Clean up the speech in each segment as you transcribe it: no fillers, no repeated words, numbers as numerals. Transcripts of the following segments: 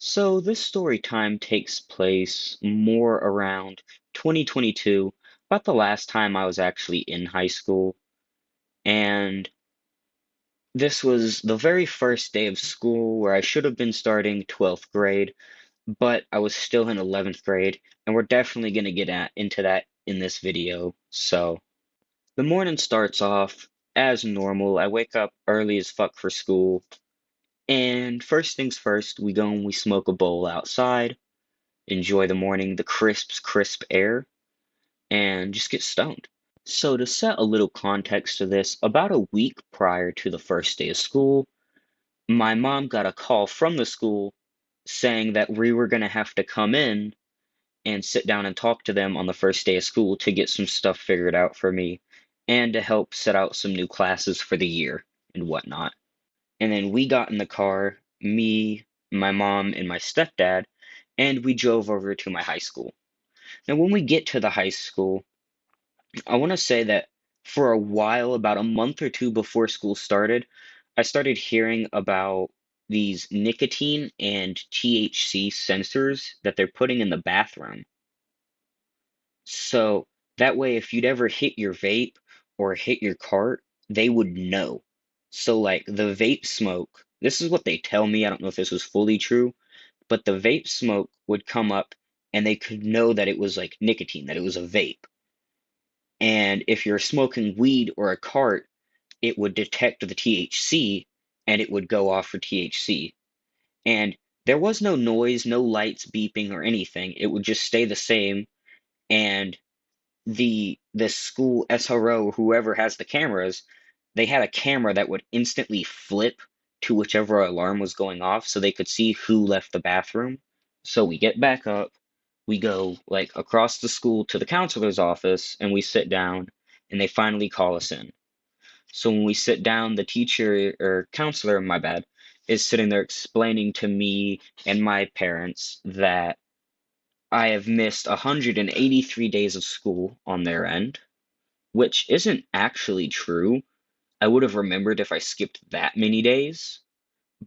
So this story time takes place more around 2022, about the last time I was actually in high school. And this was the very first day of school where I should have been starting 12th grade, but I was still in 11th grade, and we're definitely going to into that in this video. So the morning starts off as normal. I wake up early as fuck for school, and first things first, we go and we smoke a bowl outside, enjoy the morning, the crisp air, and just get stoned. So, to set a little context to this, about a week prior to the first day of school, my mom got a call from the school saying that we were going to have to come in and sit down and talk to them on the first day of school to get some stuff figured out for me and to help set out some new classes for the year and whatnot. And then we got in the car, me, my mom, and my stepdad, and we drove over to my high school. Now, when we get to the high school, I want to say that for a while, about a month or two before school started, I started hearing about these nicotine and THC sensors that they're putting in the bathroom. So that way, if you'd ever hit your vape or hit your cart, they would know. So, like the vape smoke, this is what they tell me. I don't know if this was fully true, but the vape smoke would come up and they could know that it was like nicotine, that it was a vape. And if you're smoking weed or a cart, it would detect the THC and it would go off for THC. And there was no noise, no lights beeping or anything. It would just stay the same. And the school SRO, whoever has the cameras, they had a camera that would instantly flip to whichever alarm was going off so they could see who left the bathroom. So we get back up, we go like across the school to the counselor's office and we sit down and they finally call us in. So when we sit down, the teacher or counselor, my bad, is sitting there explaining to me and my parents that I have missed 183 days of school on their end, which isn't actually true. I would have remembered if I skipped that many days,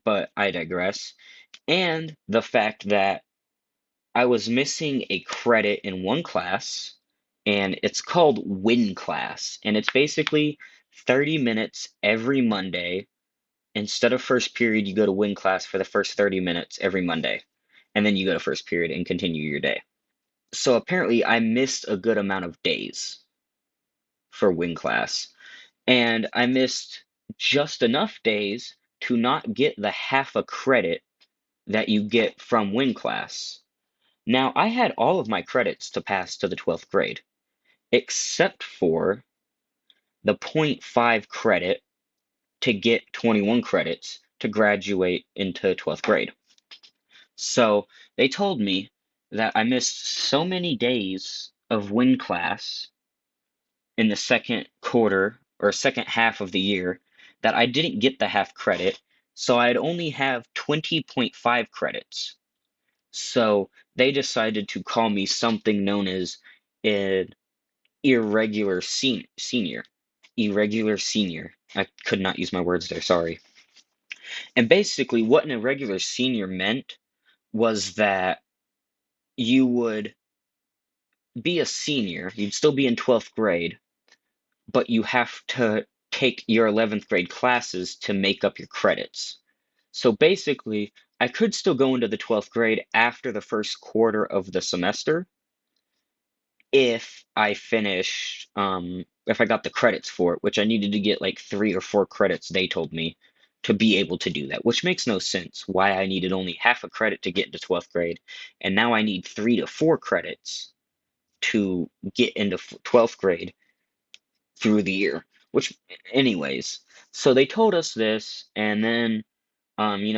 but I digress. And the fact that I was missing a credit in one class, and it's called Win class, and it's basically 30 minutes every Monday. Instead of first period, you go to Win class for the first 30 minutes every Monday, and then you go to first period and continue your day. So apparently, I missed a good amount of days for Win class, and I missed just enough days to not get the half a credit that you get from Win class. Now, I had all of my credits to pass to the 12th grade, except for the point 0.5 credit to get 21 credits to graduate into 12th grade. So they told me that I missed so many days of Win class in the second quarter or second half of the year that I didn't get the half credit, so I'd only have 20.5 credits. So they decided to call me something known as an irregular senior. Irregular senior. I could not use my words there, sorry. And basically, what an irregular senior meant was that you would be a senior, you'd still be in 12th grade, but you have to take your 11th grade classes to make up your credits. So basically, I could still go into the 12th grade after the first quarter of the semester if I finished, if I got the credits for it, which I needed to get like 3 or 4 credits, they told me, to be able to do that, which makes no sense why I needed only half a credit to get into 12th grade, and now I need 3 to 4 credits to get into 12th grade through the year. Which, anyways, so they told us this, and then,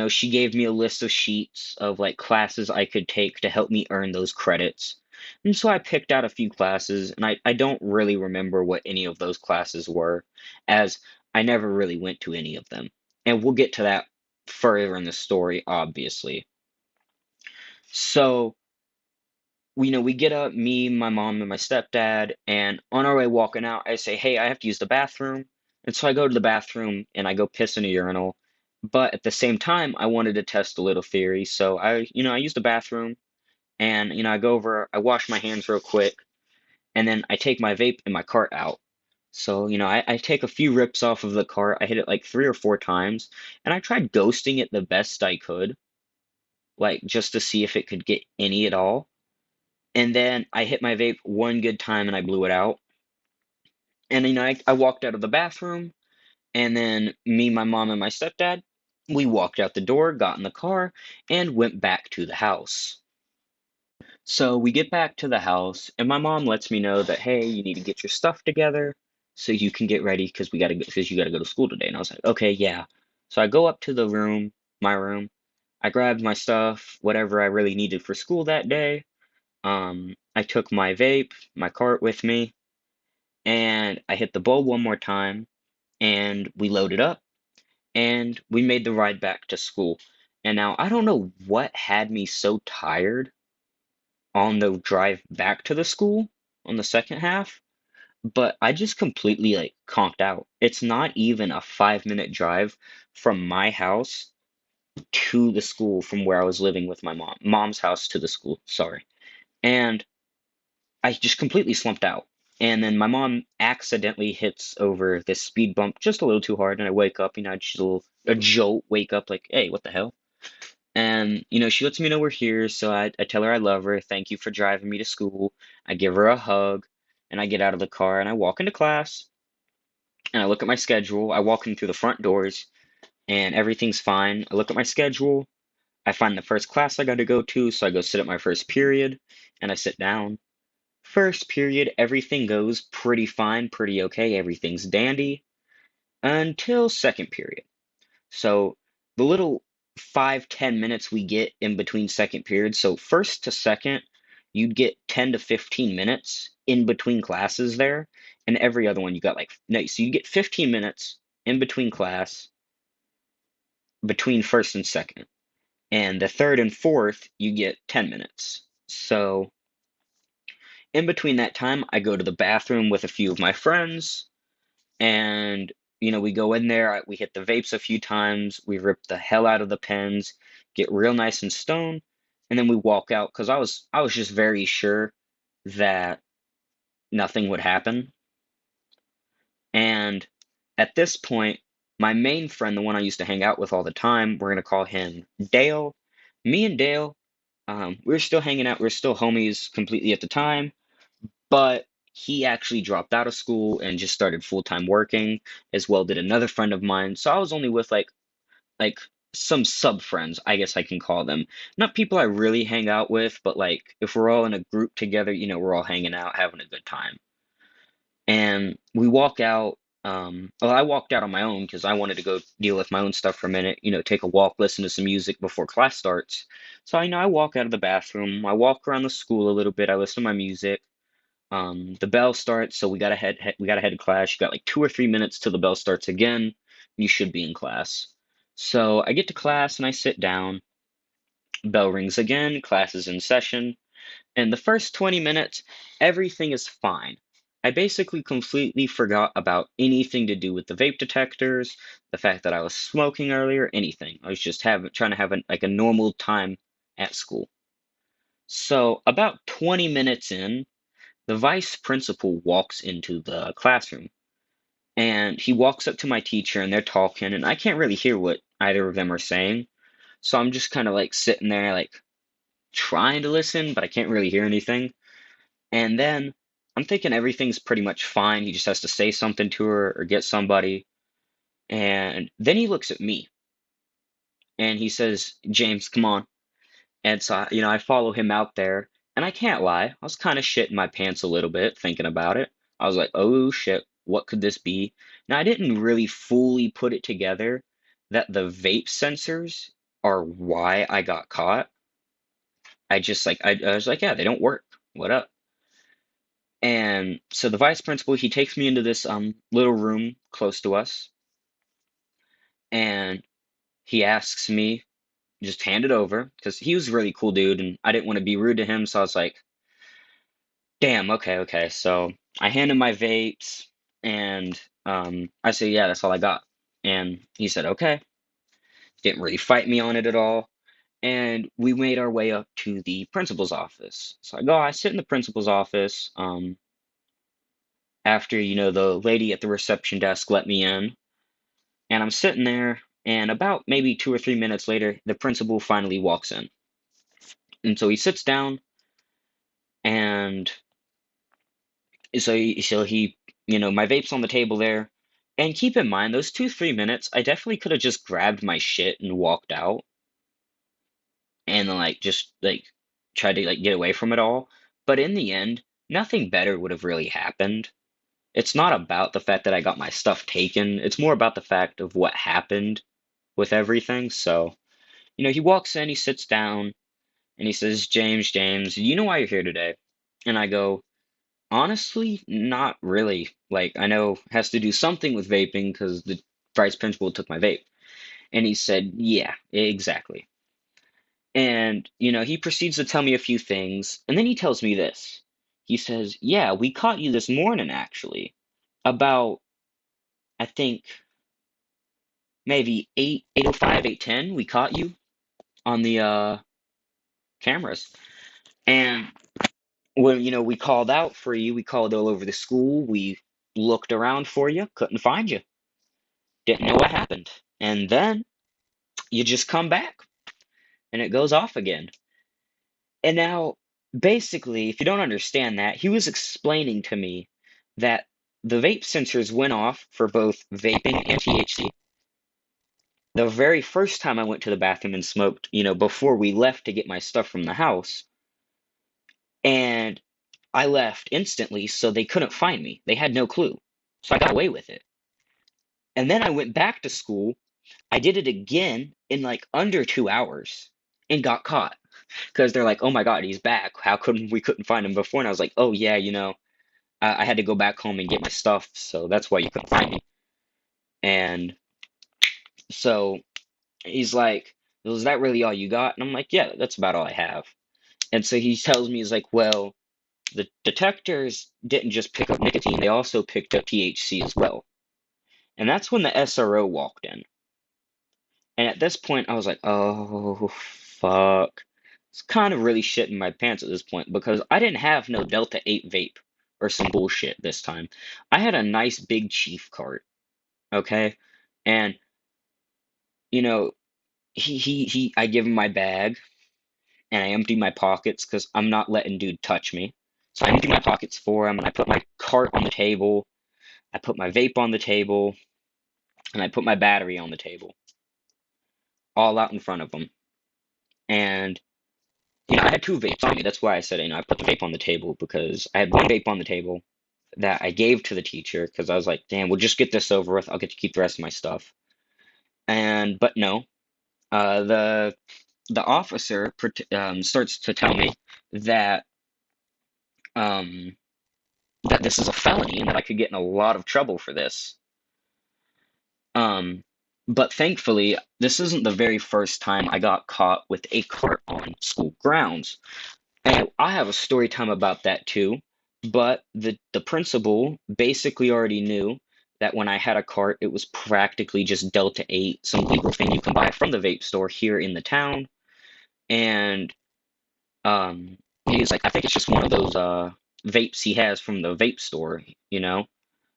she gave me a list of sheets of like classes I could take to help me earn those credits. And so I picked out a few classes, and I don't really remember what any of those classes were, as I never really went to any of them. And we'll get to that further in the story, obviously. So, we get up, me, my mom, and my stepdad, and on our way walking out, I say, "Hey, I have to use the bathroom." And so I go to the bathroom and I go piss in a urinal. But at the same time, I wanted to test a little theory. So I use the bathroom and, I go over, I wash my hands real quick, and then I take my vape and my cart out. So, I take a few rips off of the cart. I hit it like 3 or 4 times, and I tried ghosting it the best I could, like just to see if it could get any at all. And then I hit my vape one good time and I blew it out. And, I walked out of the bathroom, and then me, my mom, and my stepdad, we walked out the door, got in the car, and went back to the house. So we get back to the house, and my mom lets me know that, hey, you need to get your stuff together so you can get ready because you gotta go to school today. And I was like, okay, yeah. So I go up to the room, my room. I grabbed my stuff, whatever I really needed for school that day. I took my vape, my cart with me, and I hit the bowl one more time, and we loaded up, and we made the ride back to school. And now I don't know what had me so tired on the drive back to the school on the second half, but I just completely like conked out. It's not even a 5-minute drive from my house to the school from where I was living with my mom's house to the school, sorry. And I just completely slumped out. And then my mom accidentally hits over this speed bump just a little too hard, and I wake up, just a jolt, wake up like, hey, what the hell? And, she lets me know we're here, so I tell her I love her, thank you for driving me to school. I give her a hug, and I get out of the car, and I walk into class, and I look at my schedule. I walk in through the front doors, and everything's fine. I look at my schedule. I find the first class I got to go to, so I go sit at my first period, and I sit down. First period, everything goes pretty fine, pretty okay, everything's dandy, until second period. So the little 5-10 minutes we get in between second periods, so first to second, you'd get 10 to 15 minutes in between classes there, and every other one you got like no, so you get 15 minutes in between class between first and second. And the third and fourth, you get 10 minutes. So in between that time, I go to the bathroom with a few of my friends. And we go in there, we hit the vapes a few times, we rip the hell out of the pens, get real nice and stoned, and then we walk out because I was just very sure that nothing would happen. And at this point, my main friend, the one I used to hang out with all the time, we're gonna call him Dale. Me and Dale, we were still hanging out, we were still homies completely at the time. But he actually dropped out of school and just started full-time working, as well did another friend of mine. So I was only with like some sub friends, I guess I can call them. Not people I really hang out with, but like if we're all in a group together, we're all hanging out, having a good time. And we walk out. Well, I walked out on my own because I wanted to go deal with my own stuff for a minute, take a walk, listen to some music before class starts. So I walk out of the bathroom, I walk around the school a little bit, I listen to my music. The bell starts, so we gotta head to class. You got like 2 or 3 minutes till the bell starts again. You should be in class. So I get to class and I sit down. Bell rings again, class is in session. And the first 20 minutes, everything is fine. I basically completely forgot about anything to do with the vape detectors, the fact that I was smoking earlier, anything. I was just trying to have like a normal time at school. So about 20 minutes in, the vice principal walks into the classroom and he walks up to my teacher and they're talking and I can't really hear what either of them are saying. So I'm just kind of like sitting there like trying to listen, but I can't really hear anything. And then I'm thinking everything's pretty much fine. He just has to say something to her or get somebody. And then he looks at me and he says, James, come on. And so, I follow him out there, and I can't lie, I was kind of shitting my pants a little bit thinking about it. I was like, oh shit, what could this be? Now, I didn't really fully put it together that the vape sensors are why I got caught. I just like, I was like, yeah, they don't work. What up? And so the vice principal, he takes me into this little room close to us, and he asks me, just hand it over, because he was a really cool dude, and I didn't want to be rude to him, so I was like, damn, okay, okay. So I hand him my vapes and I say, yeah, that's all I got. And he said, okay. Didn't really fight me on it at all. And we made our way up to the principal's office. So I sit in the principal's office, after, the lady at the reception desk let me in. And I'm sitting there, and about maybe 2 or 3 minutes later, the principal finally walks in. And so he sits down, and my vape's on the table there. And keep in mind, those 2, 3 minutes, I definitely could have just grabbed my shit and walked out, and then just tried to get away from it all. But in the end, nothing better would have really happened. It's not about the fact that I got my stuff taken. It's more about the fact of what happened with everything. So, he walks in, he sits down, and he says, James, you know why you're here today? And I go, honestly, not really. Like, I know it has to do something with vaping because the vice principal took my vape. And he said, yeah, exactly. And, he proceeds to tell me a few things, and then he tells me this. He says, yeah, we caught you this morning, actually. About, I think, maybe 8:05, 8:10, we caught you on the cameras. And when, we called out for you, we called all over the school, we looked around for you, couldn't find you. Didn't know what happened. And then you just come back and it goes off again. And now, basically, if you don't understand that, he was explaining to me that the vape sensors went off for both vaping and THC. The very first time I went to the bathroom and smoked, before we left to get my stuff from the house, and I left instantly, so they couldn't find me. They had no clue. So I got away with it. And then I went back to school. I did it again in under 2 hours and got caught because they're like, "Oh my God, he's back. How couldn't we couldn't find him before?" And I was like, "Oh yeah, I had to go back home and get my stuff, so that's why you couldn't find me." And so he's like, "Well, is that really all you got?" And I'm like, "Yeah, that's about all I have." And so he tells me, he's like, "Well, the detectors didn't just pick up nicotine, they also picked up THC as well." And that's when the SRO walked in. And at this point, I was like, oh, fuck. It's kind of really shitting my pants at this point because I didn't have no Delta 8 vape or some bullshit this time. I had a nice big Chief cart, okay? And, you know, I give him my bag and I empty my pockets because I'm not letting dude touch me. So I empty my pockets for him and I put my cart on the table, I put my vape on the table, and I put my battery on the table, all out in front of him. And I had two vapes on me. That's why I said, I put the vape on the table because I had one vape on the table that I gave to the teacher because I was like, damn, we'll just get this over with. I'll get to keep the rest of my stuff. But no, the officer starts to tell me that um, that this is a felony and that I could get in a lot of trouble for this. Um, but thankfully, this isn't the very first time I got caught with a cart on school grounds. And I have a story time about that too, but the principal basically already knew that when I had a cart, it was practically just Delta 8, some legal thing you can buy from the vape store here in the town. And he was like, I think it's just one of those vapes he has from the vape store, you know?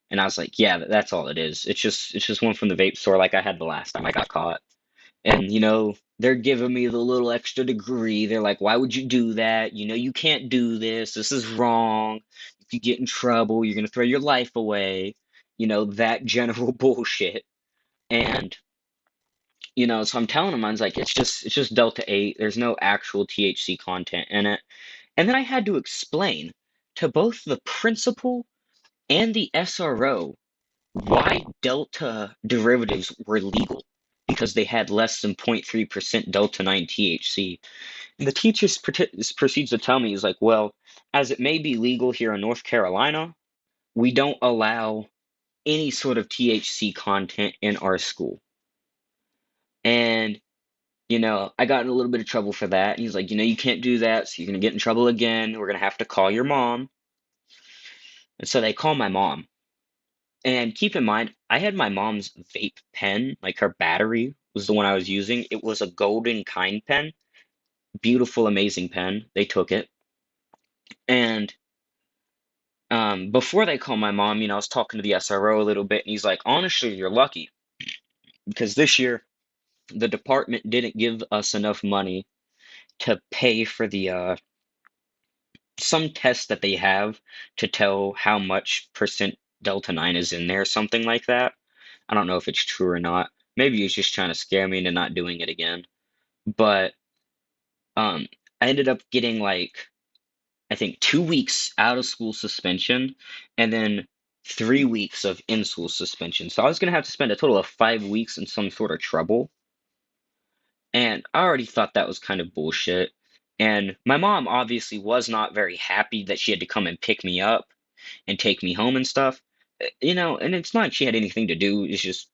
And I was like, yeah, that's all it is. It's just one from the vape store like I had the last time I got caught. And, they're giving me the little extra degree. They're like, why would you do that? You can't do this. This is wrong. If you get in trouble, you're going to throw your life away. That general bullshit. And, so I'm telling them, I was like, it's just Delta 8. There's no actual THC content in it. And then I had to explain to both the principal and the SRO why Delta derivatives were legal because they had less than 0.3% Delta 9 THC. And the teacher proceeds to tell me, he's like, well, as it may be legal here in North Carolina, we don't allow any sort of THC content in our school. And, I got in a little bit of trouble for that. And he's like, you can't do that, so you're going to get in trouble again. We're going to have to call your mom. And so they call my mom. And keep in mind, I had my mom's vape pen, like her battery, was the one I was using. It was a golden kind pen. Beautiful, amazing pen. They took it. And before they called my mom, I was talking to the SRO a little bit, and he's like, honestly, you're lucky because this year the department didn't give us enough money to pay for the some test that they have to tell how much percent Delta 9 is in there, something like that. I don't know if it's true or not. Maybe he's just trying to scare me into not doing it again. But um, I ended up getting like, I think 2 weeks out of school suspension and then 3 weeks of in school suspension. So I was going to have to spend a total of 5 weeks in some sort of trouble. And I already thought that was kind of bullshit. And my mom obviously was not very happy that she had to come and pick me up and take me home and stuff. And it's not like she had anything to do. It's just,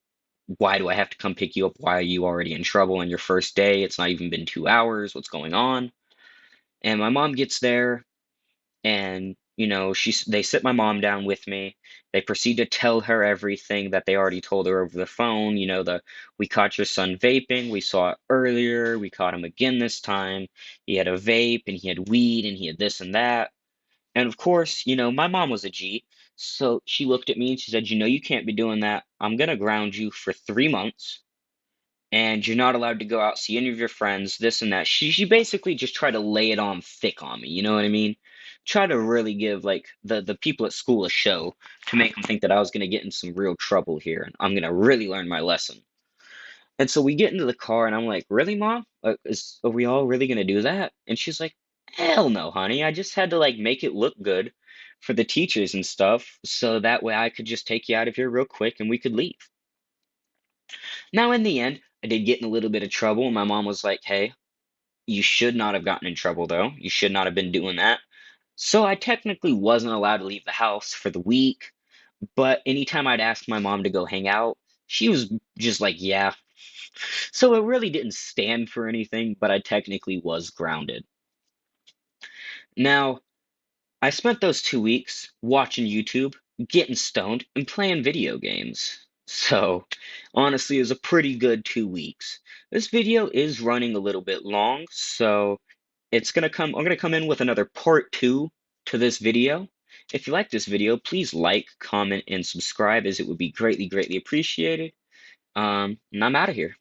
why do I have to come pick you up? Why are you already in trouble on your first day? It's not even been 2 hours. What's going on? And my mom gets there and they sit my mom down with me. They proceed to tell her everything that they already told her over the phone. We caught your son vaping. We saw it earlier. We caught him again this time. He had a vape and he had weed and he had this and that. And of course, my mom was a G. So she looked at me and she said, you can't be doing that. I'm gonna ground you for 3 months and you're not allowed to go out, see any of your friends, this and that. She basically just tried to lay it on thick on me, you know what I mean? Try to really give like the people at school a show to make them think that I was gonna get in some real trouble here and I'm gonna really learn my lesson. And so we get into the car and I'm like, really, Mom? Are we all really gonna do that? And she's like, hell no, honey. I just had to like make it look good for the teachers and stuff, so that way I could just take you out of here real quick and we could leave. Now, in the end, I did get in a little bit of trouble, and my mom was like, hey, you should not have gotten in trouble, though. You should not have been doing that. So I technically wasn't allowed to leave the house for the week, but anytime I'd ask my mom to go hang out, she was just like, yeah. So it really didn't stand for anything, but I technically was grounded. Now, I spent those 2 weeks watching YouTube, getting stoned, and playing video games. So, honestly, it was a pretty good 2 weeks. This video is running a little bit long, so I'm gonna come in with another part two to this video. If you like this video, please like, comment, and subscribe as it would be greatly, greatly appreciated. And I'm out of here.